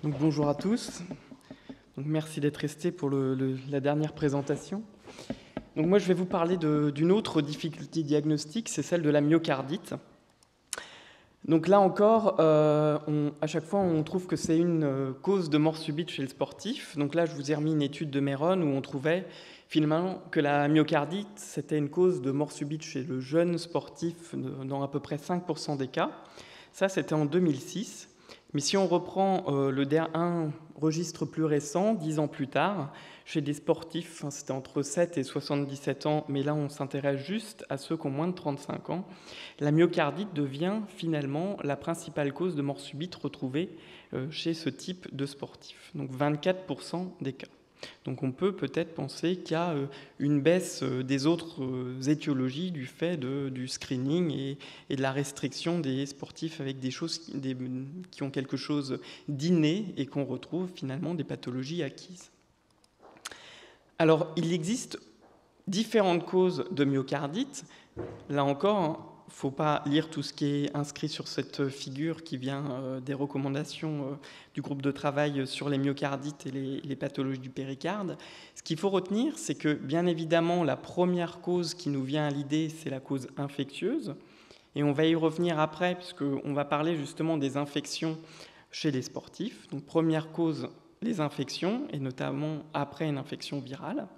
Donc, bonjour à tous. Donc, merci d'être restés pour la dernière présentation. Donc, moi, je vais vous parler d'une autre difficulté diagnostique, c'est celle de la myocardite. Donc là encore, à chaque fois, on trouve que c'est une cause de mort subite chez le sportif. Donc là, je vous ai remis une étude de Méron où on trouvait finalement que la myocardite, c'était une cause de mort subite chez le jeune sportif dans à peu près 5% des cas. Ça, c'était en 2006. Mais si on reprend un registre plus récent, 10 ans plus tard, chez des sportifs, c'était entre 7 et 77 ans, mais là on s'intéresse juste à ceux qui ont moins de 35 ans, la myocardite devient finalement la principale cause de mort subite retrouvée chez ce type de sportif, donc 24% des cas. Donc on peut peut-être penser qu'il y a une baisse des autres étiologies du fait du screening et de la restriction des sportifs avec des choses qui ont quelque chose d'inné et qu'on retrouve finalement des pathologies acquises. Alors il existe différentes causes de myocardite. Là encore, il ne faut pas lire tout ce qui est inscrit sur cette figure qui vient des recommandations du groupe de travail sur les myocardites et les pathologies du péricarde. Ce qu'il faut retenir, c'est que bien évidemment, la première cause qui nous vient à l'idée, c'est la cause infectieuse. Et on va y revenir après, puisqu'on va parler justement des infections chez les sportifs. Donc première cause, les infections, et notamment après une infection virale.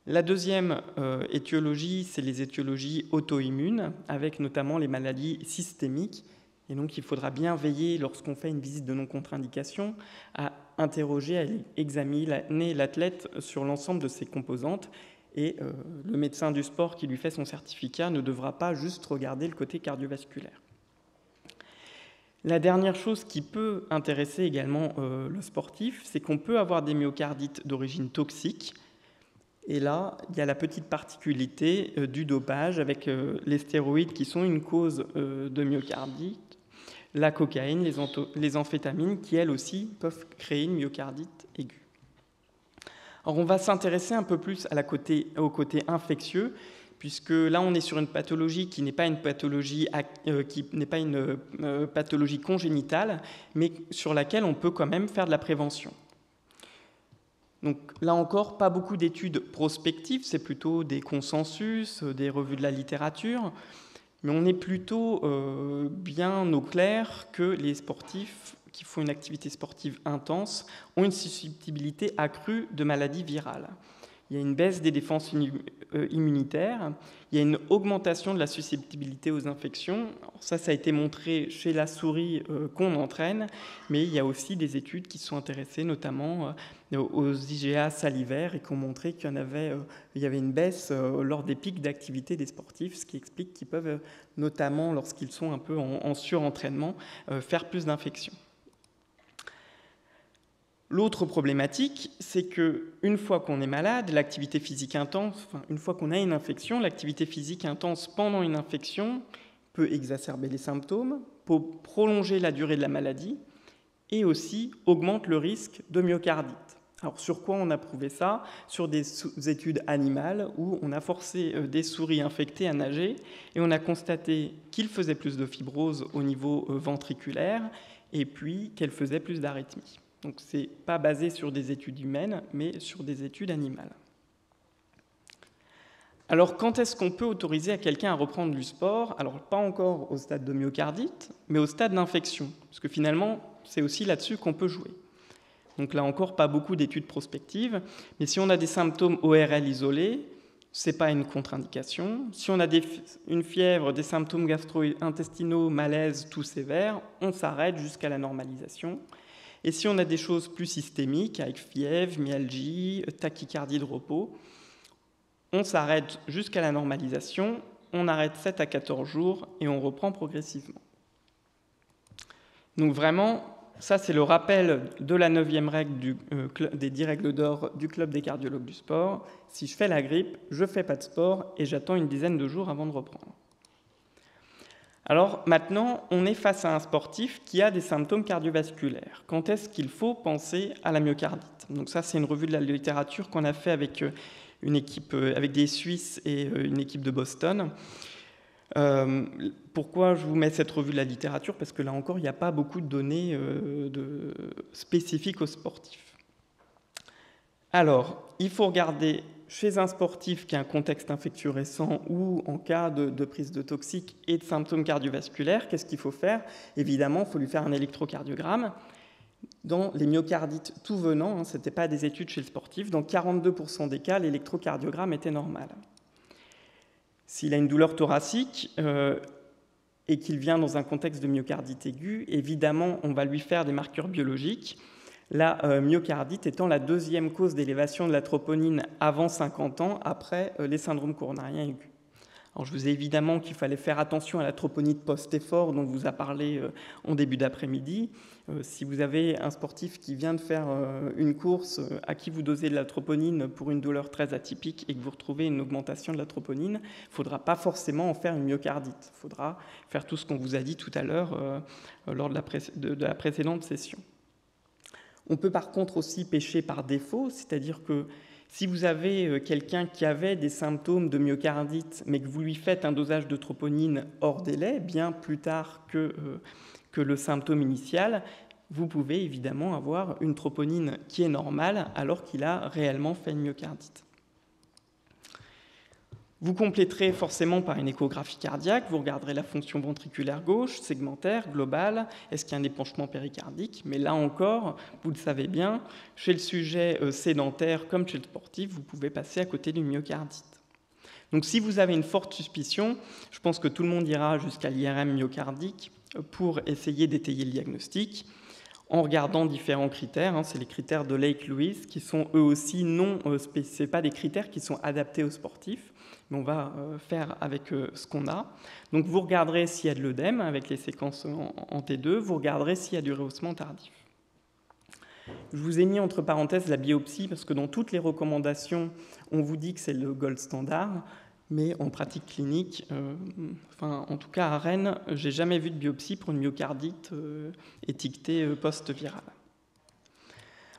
La deuxième étiologie, c'est les étiologies auto-immunes, avec notamment les maladies systémiques. Et donc, il faudra bien veiller, lorsqu'on fait une visite de non-contre-indication, à interroger, à examiner l'athlète sur l'ensemble de ses composantes. Et le médecin du sport qui lui fait son certificat ne devra pas juste regarder le côté cardiovasculaire. La dernière chose qui peut intéresser également le sportif, c'est qu'on peut avoir des myocardites d'origine toxique. Et là, il y a la petite particularité du dopage avec les stéroïdes qui sont une cause de myocardite, la cocaïne, les amphétamines qui, elles aussi, peuvent créer une myocardite aiguë. Alors, on va s'intéresser un peu plus au côté infectieux, puisque là, on est sur une pathologie qui n'est pas une pathologie congénitale, mais sur laquelle on peut quand même faire de la prévention. Donc là encore, pas beaucoup d'études prospectives, c'est plutôt des consensus, des revues de la littérature, mais on est plutôt bien au clair que les sportifs qui font une activité sportive intense ont une susceptibilité accrue de maladies virales. Il y a une baisse des défenses immunitaires, il y a une augmentation de la susceptibilité aux infections. Alors ça a été montré chez la souris qu'on entraîne, mais il y a aussi des études qui sont intéressées notamment aux IgA salivaires et qui ont montré qu'il y avait une baisse lors des pics d'activité des sportifs, ce qui explique qu'ils peuvent, notamment lorsqu'ils sont un peu en surentraînement, faire plus d'infections. L'autre problématique, c'est qu'une fois qu'on est malade, l'activité physique intense, une fois qu'on a une infection, l'activité physique intense pendant une infection peut exacerber les symptômes, peut prolonger la durée de la maladie et aussi augmente le risque de myocardite. Alors sur quoi on a prouvé ça? Sur des études animales où on a forcé des souris infectées à nager et on a constaté qu'ils faisaient plus de fibrose au niveau ventriculaire et puis qu'elles faisaient plus d'arythmie. Donc ce n'est pas basé sur des études humaines, mais sur des études animales. Alors quand est-ce qu'on peut autoriser à quelqu'un à reprendre du sport? Alors pas encore au stade de myocardite, mais au stade d'infection, parce que finalement, c'est aussi là-dessus qu'on peut jouer. Donc là encore, pas beaucoup d'études prospectives, mais si on a des symptômes ORL isolés, ce n'est pas une contre-indication. Si on a une fièvre, des symptômes gastro-intestinaux, malaise, tout sévère, on s'arrête jusqu'à la normalisation. Et si on a des choses plus systémiques, avec fièvre, myalgie, tachycardie de repos, on s'arrête jusqu'à la normalisation, on arrête 7 à 14 jours et on reprend progressivement. Donc vraiment, ça c'est le rappel de la 9e règle des 10 règles d'or du Club des cardiologues du sport. Si je fais la grippe, je ne fais pas de sport et j'attends une dizaine de jours avant de reprendre. Alors maintenant, on est face à un sportif qui a des symptômes cardiovasculaires. Quand est-ce qu'il faut penser à la myocardite? Donc ça, c'est une revue de la littérature qu'on a fait avec une équipe, avec des Suisses et une équipe de Boston. Pourquoi je vous mets cette revue de la littérature? Parce que là encore, il n'y a pas beaucoup de données spécifiques aux sportifs. Alors, il faut regarder chez un sportif qui a un contexte infectieux récent ou en cas de prise de toxiques et de symptômes cardiovasculaires, qu'est-ce qu'il faut faire? Évidemment, il faut lui faire un électrocardiogramme. Dans les myocardites tout venant, ce n'était pas des études chez le sportif, dans 42% des cas, l'électrocardiogramme était normal. S'il a une douleur thoracique et qu'il vient dans un contexte de myocardite aiguë, évidemment, on va lui faire des marqueurs biologiques. La myocardite étant la deuxième cause d'élévation de la troponine avant 50 ans, après les syndromes coronariens aigus. Alors, je vous ai évidemment qu'il fallait faire attention à la troponine post-effort dont vous a parlé en début d'après-midi. Si vous avez un sportif qui vient de faire une course à qui vous dosez de la troponine pour une douleur très atypique et que vous retrouvez une augmentation de la troponine, il ne faudra pas forcément en faire une myocardite. Il faudra faire tout ce qu'on vous a dit tout à l'heure lors de la précédente session. On peut par contre aussi pêcher par défaut, c'est-à-dire que si vous avez quelqu'un qui avait des symptômes de myocardite, mais que vous lui faites un dosage de troponine hors délai, bien plus tard que le symptôme initial, vous pouvez évidemment avoir une troponine qui est normale alors qu'il a réellement fait une myocardite. Vous compléterez forcément par une échographie cardiaque, vous regarderez la fonction ventriculaire gauche, segmentaire, globale, est-ce qu'il y a un épanchement péricardique? Mais là encore, vous le savez bien, chez le sujet sédentaire comme chez le sportif, vous pouvez passer à côté d'une myocardite. Donc si vous avez une forte suspicion, je pense que tout le monde ira jusqu'à l'IRM myocardique pour essayer d'étayer le diagnostic en regardant différents critères. C'est les critères de Lake-Lewis qui sont eux aussi ce pas des critères qui sont adaptés aux sportifs, mais on va faire avec ce qu'on a. Donc vous regarderez s'il y a de l'œdème avec les séquences en T2, vous regarderez s'il y a du rehaussement tardif. Je vous ai mis entre parenthèses la biopsie parce que dans toutes les recommandations, on vous dit que c'est le gold standard, mais en pratique clinique, en tout cas à Rennes, j'ai jamais vu de biopsie pour une myocardite étiquetée post-virale.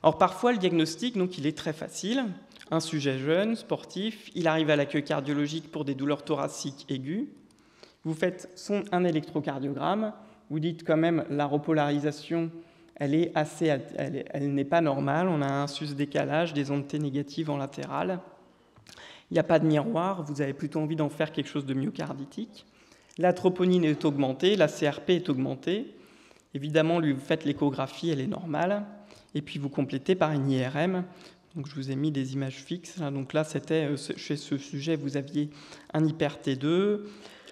Alors parfois, le diagnostic, donc, il est très facile. Un sujet jeune, sportif, il arrive à l'accueil cardiologique pour des douleurs thoraciques aiguës. Vous faites un électrocardiogramme, vous dites quand même la repolarisation, elle n'est pas normale, on a un sus-décalage, des ondes T négatives en latéral. Il n'y a pas de miroir, vous avez plutôt envie d'en faire quelque chose de myocarditique. La troponine est augmentée, la CRP est augmentée. Évidemment, vous faites l'échographie, elle est normale. Et puis vous complétez par une IRM. Donc je vous ai mis des images fixes. Donc là, c'était chez ce sujet, vous aviez un hyper T2,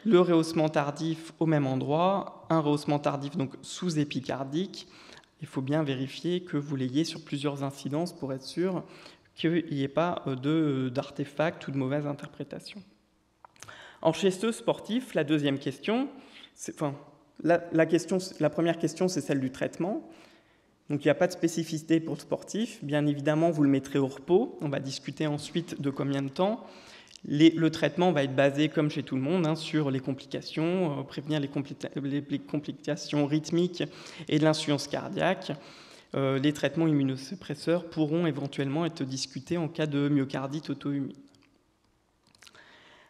le rehaussement tardif au même endroit, un rehaussement tardif donc sous-épicardique. Il faut bien vérifier que vous l'ayez sur plusieurs incidences pour être sûr qu'il n'y ait pas d'artefacts ou de mauvaise interprétation. Alors chez ce sportif, la deuxième question, la première question, c'est celle du traitement. Donc il n'y a pas de spécificité pour le sportif. Bien évidemment, vous le mettrez au repos. On va discuter ensuite de combien de temps. Le traitement va être basé, comme chez tout le monde, sur les complications, prévenir les complications rythmiques et de l'insuffisance cardiaque. Les traitements immunosuppresseurs pourront éventuellement être discutés en cas de myocardite auto-immune.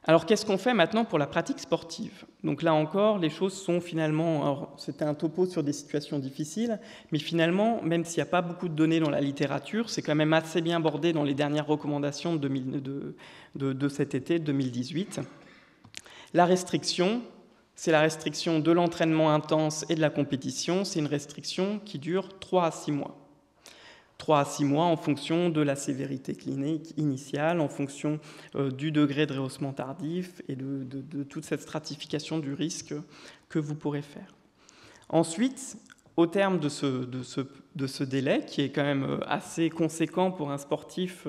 Alors, qu'est-ce qu'on fait maintenant pour la pratique sportive? Donc là encore, les choses sont finalement... Alors, c'était un topo sur des situations difficiles, mais finalement, même s'il n'y a pas beaucoup de données dans la littérature, c'est quand même assez bien bordé dans les dernières recommandations de cet été 2018. La restriction, c'est la restriction de l'entraînement intense et de la compétition. C'est une restriction qui dure 3 à 6 mois. 3 à 6 mois en fonction de la sévérité clinique initiale, en fonction du degré de rehaussement tardif et de toute cette stratification du risque que vous pourrez faire. Ensuite, au terme de ce délai, qui est quand même assez conséquent pour un sportif,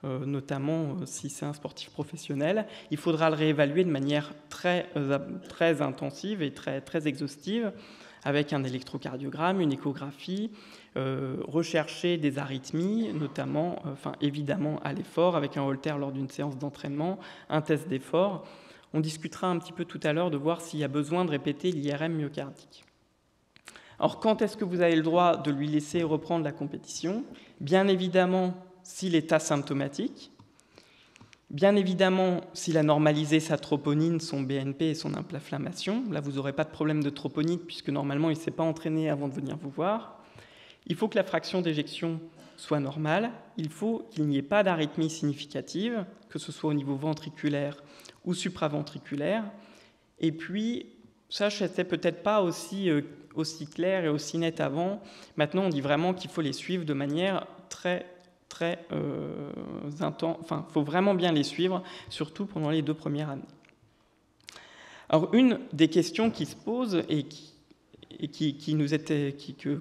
notamment si c'est un sportif professionnel, il faudra le réévaluer de manière très intensive et très exhaustive, avec un électrocardiogramme, une échographie, rechercher des arythmies, notamment, évidemment à l'effort, avec un Holter lors d'une séance d'entraînement, un test d'effort. On discutera un petit peu tout à l'heure de voir s'il y a besoin de répéter l'IRM myocardique. Alors, quand est-ce que vous avez le droit de lui laisser reprendre la compétition? Bien évidemment, s'il est asymptomatique. Bien évidemment, s'il a normalisé sa troponine, son BNP et son inflammation, là vous n'aurez pas de problème de troponine puisque normalement il ne s'est pas entraîné avant de venir vous voir. Il faut que la fraction d'éjection soit normale, il faut qu'il n'y ait pas d'arythmie significative, que ce soit au niveau ventriculaire ou supraventriculaire. Et puis, ça, c'était peut-être pas aussi clair et aussi net avant. Maintenant, on dit vraiment qu'il faut les suivre de manière très intense. Enfin, il faut vraiment bien les suivre, surtout pendant les 2 premières années. Alors, une des questions qui se posent et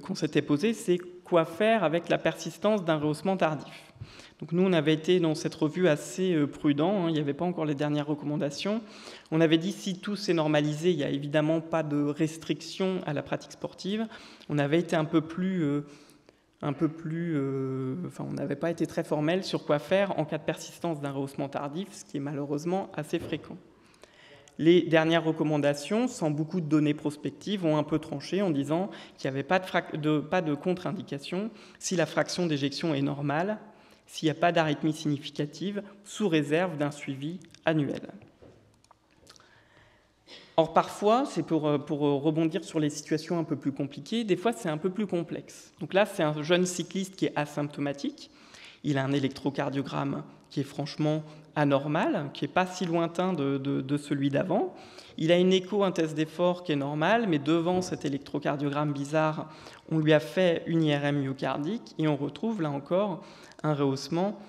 qu'on s'était posée, c'est quoi faire avec la persistance d'un rehaussement tardif. Donc nous, on avait été dans cette revue assez prudent, il n'y avait pas encore les dernières recommandations. On avait dit si tout s'est normalisé, il n'y a évidemment pas de restriction à la pratique sportive. On avait été on n'avait pas été très formel sur quoi faire en cas de persistance d'un rehaussement tardif, ce qui est malheureusement assez fréquent. Les dernières recommandations, sans beaucoup de données prospectives, ont un peu tranché en disant qu'il n'y avait pas de contre-indication si la fraction d'éjection est normale, s'il n'y a pas d'arythmie significative, sous réserve d'un suivi annuel. Or, parfois, c'est pour rebondir sur les situations un peu plus compliquées, des fois c'est un peu plus complexe. Donc là, c'est un jeune cycliste qui est asymptomatique, il a un électrocardiogramme qui est franchement anormal, qui n'est pas si lointain de celui d'avant. Il a une écho, un test d'effort qui est normal, mais devant cet électrocardiogramme bizarre, on lui a fait une IRM myocardique et on retrouve là encore un rehaussement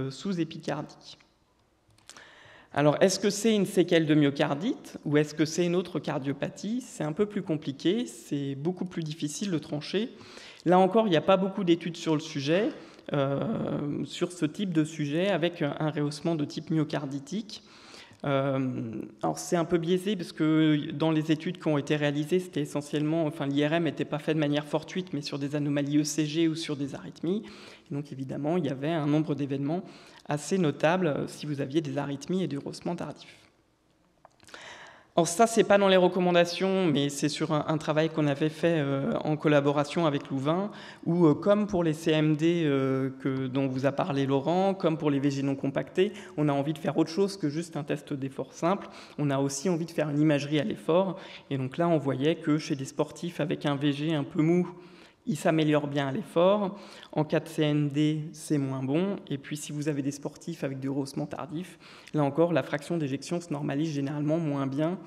sous-épicardique. Alors, est-ce que c'est une séquelle de myocardite ou est-ce que c'est une autre cardiopathie? C'est un peu plus compliqué, c'est beaucoup plus difficile de trancher. Là encore, il n'y a pas beaucoup d'études sur le sujet, sur ce type de sujet avec un rehaussement de type myocarditique. Alors c'est un peu biaisé parce que dans les études qui ont été réalisées, c'était essentiellement, l'IRM n'était pas fait de manière fortuite, mais sur des anomalies ECG ou sur des arythmies. Et donc évidemment, il y avait un nombre d'événements assez notable si vous aviez des arythmies et du rehaussement tardif. Alors ça, c'est pas dans les recommandations, mais c'est sur un travail qu'on avait fait en collaboration avec Louvain, où comme pour les CMD dont vous a parlé Laurent, comme pour les VG non compactés, on a envie de faire autre chose que juste un test d'effort simple. On a aussi envie de faire une imagerie à l'effort. Et donc là, on voyait que chez des sportifs avec un VG un peu mou, il s'améliore bien à l'effort. En cas de CND, c'est moins bon. Et puis, si vous avez des sportifs avec du rehaussement tardif, là encore, la fraction d'éjection se normalise généralement moins bien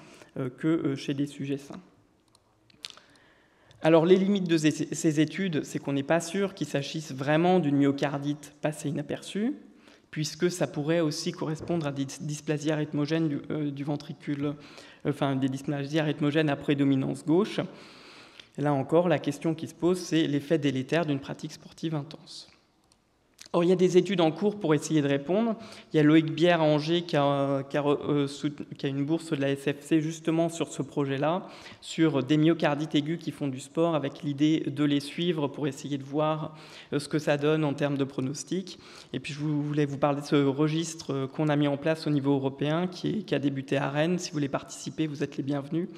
que chez des sujets sains. Alors, les limites de ces études, c'est qu'on n'est pas sûr qu'il s'agisse vraiment d'une myocardite passée inaperçue, puisque ça pourrait aussi correspondre à des dysplasies arythmogènes du ventricule, des dysplasies arythmogènes à prédominance gauche. Et là encore, la question qui se pose, c'est l'effet délétère d'une pratique sportive intense. Or, il y a des études en cours pour essayer de répondre. Il y a Loïc Bière à Angers qui a une bourse de la SFC justement sur ce projet-là, sur des myocardites aigus qui font du sport, avec l'idée de les suivre pour essayer de voir ce que ça donne en termes de pronostic. Et puis, je voulais vous parler de ce registre qu'on a mis en place au niveau européen, qui a débuté à Rennes. Si vous voulez participer, vous êtes les bienvenus.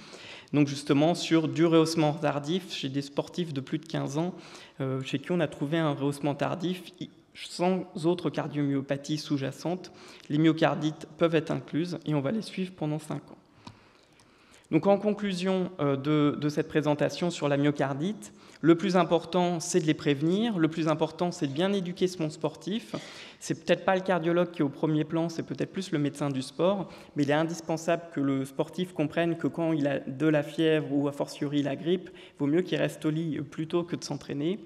Donc justement sur du rehaussement tardif chez des sportifs de plus de 15 ans, chez qui on a trouvé un rehaussement tardif sans autre cardiomyopathie sous-jacente. Les myocardites peuvent être incluses et on va les suivre pendant 5 ans. Donc en conclusion de cette présentation sur la myocardite, le plus important, c'est de les prévenir. Le plus important, c'est de bien éduquer son sportif. C'est peut-être pas le cardiologue qui est au premier plan, c'est peut-être plus le médecin du sport, mais il est indispensable que le sportif comprenne que quand il a de la fièvre ou a fortiori la grippe, il vaut mieux qu'il reste au lit plutôt que de s'entraîner.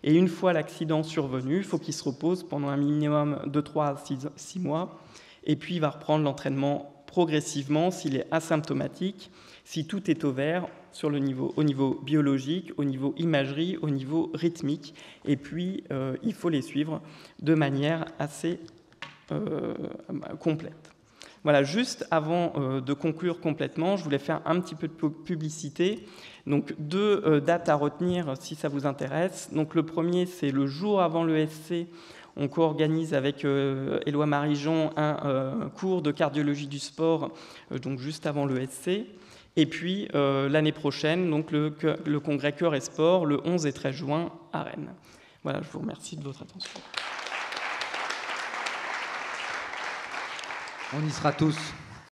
Et une fois l'accident survenu, il faut qu'il se repose pendant un minimum de 3 à 6 mois, et puis il va reprendre l'entraînement progressivement s'il est asymptomatique, si tout est au vert, au niveau biologique, au niveau imagerie, au niveau rythmique. Et puis, il faut les suivre de manière assez complète. Voilà, juste avant de conclure complètement, je voulais faire un petit peu de publicité. Donc, 2 dates à retenir si ça vous intéresse. Donc, le premier, c'est le jour avant l'ESC. On co-organise avec Éloi Marijon un cours de cardiologie du sport, donc juste avant l'ESC. Et puis, l'année prochaine, donc le congrès Cœur et Sport, le 11 et 13 juin à Rennes. Voilà, je vous remercie de votre attention. On y sera tous.